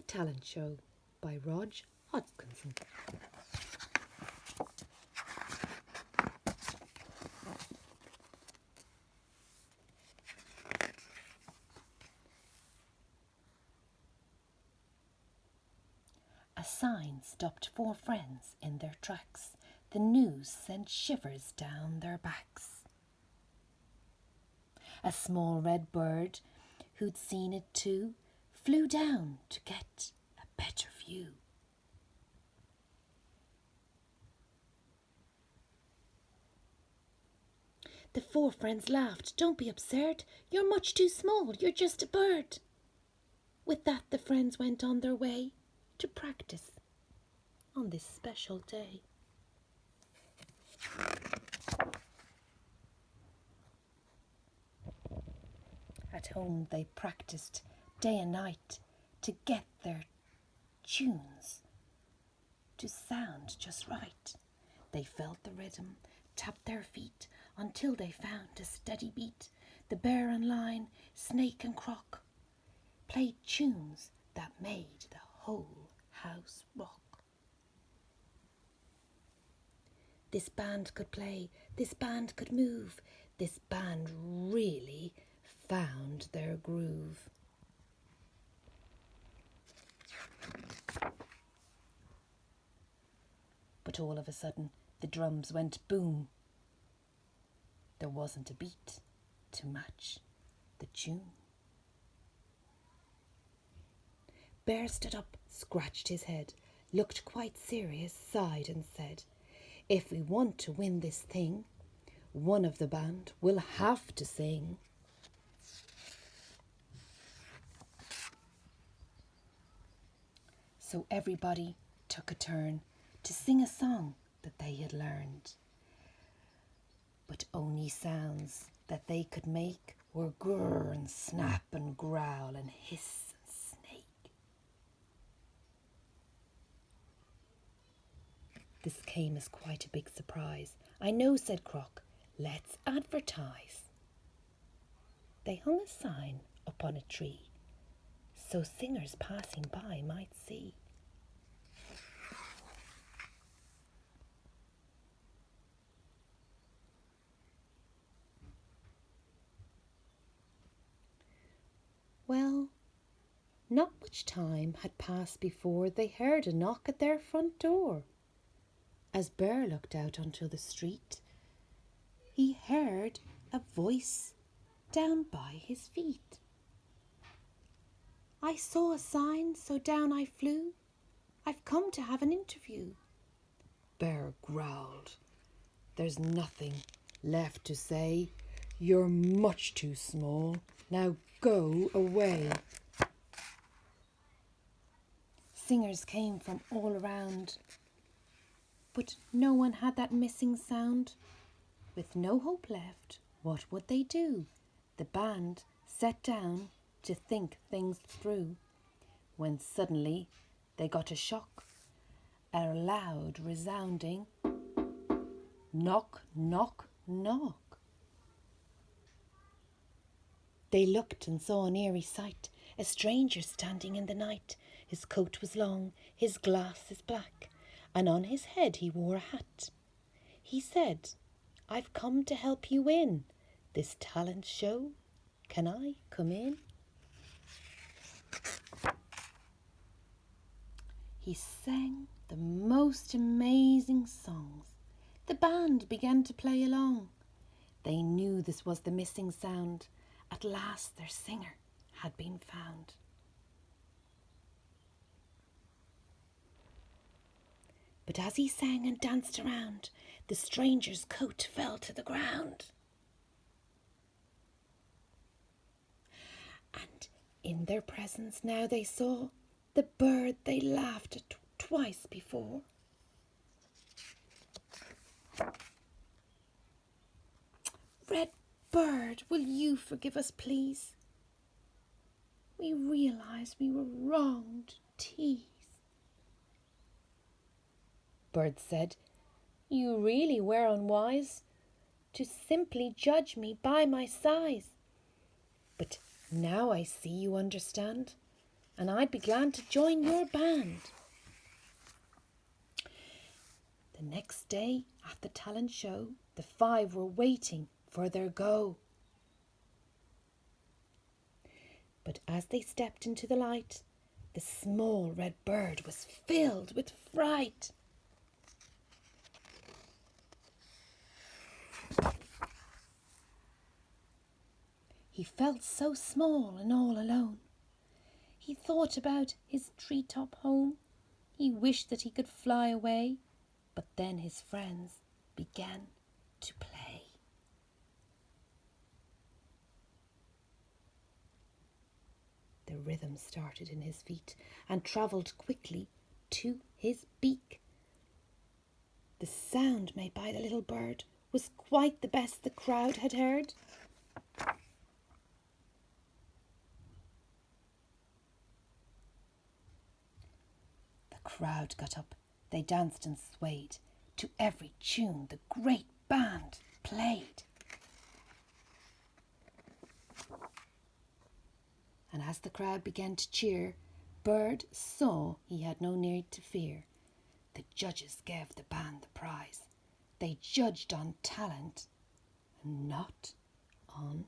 Talent Show by Rog Hodgkinson. A sign stopped four friends in their tracks. The news sent shivers down their backs. A small red bird, who'd seen it too, flew down to get a better view. The four friends laughed. "Don't be absurd. You're much too small. You're just a bird." With that, the friends went on their way to practice on this special day. At home they practiced day and night to get their tunes to sound just right. They felt the rhythm, tapped their feet until they found a steady beat. The bear and lion, snake and croc played tunes that made the whole house rock. This band could play, this band could move, this band really found their groove. But all of a sudden, the drums went boom. There wasn't a beat to match the tune. Bear stood up, scratched his head, looked quite serious, sighed and said, "If we want to win this thing, one of the band will have to sing." So everybody took a turn to sing a song that they had learned. But only sounds that they could make were grrr and snap and growl and hiss and snake. This came as quite a big surprise. "I know," said Croc. "Let's advertise." They hung a sign up on a tree so singers passing by might see. Well, not much time had passed before they heard a knock at their front door. As Bear looked out onto the street, he heard a voice down by his feet. "I saw a sign, so down I flew. I've come to have an interview." Bear growled, "There's nothing left to say. You're much too small. Now go away." Singers came from all around, but no one had that missing sound. With no hope left, what would they do? The band sat down to think things through, when suddenly they got a shock. A loud, resounding knock, knock, knock. They looked and saw an eerie sight, a stranger standing in the night. His coat was long, his glasses black, and on his head he wore a hat. He said, "I've come to help you win this talent show. Can I come in?" He sang the most amazing songs. The band began to play along. They knew this was the missing sound. At last their singer had been found. But as he sang and danced around, the stranger's coat fell to the ground. And in their presence now they saw the bird they laughed at twice before. "Red bird, will you forgive us, please? We realize we were wrong to tease." Bird said, "You really were unwise to simply judge me by my size. But now I see you understand. and I'd be glad to join your band. The next day at the talent show, the 5 were waiting for their go. But as they stepped into the light, the small red bird was filled with fright. He felt so small and all alone. He thought about his treetop home. He wished that he could fly away, but then his friends began to play. The rhythm started in his feet and travelled quickly to his beak. The sound made by the little bird was quite the best the crowd had heard. The crowd got up, they danced and swayed. To every tune the great band played. And as the crowd began to cheer, Bird saw he had no need to fear. The judges gave the band the prize. They judged on talent and not on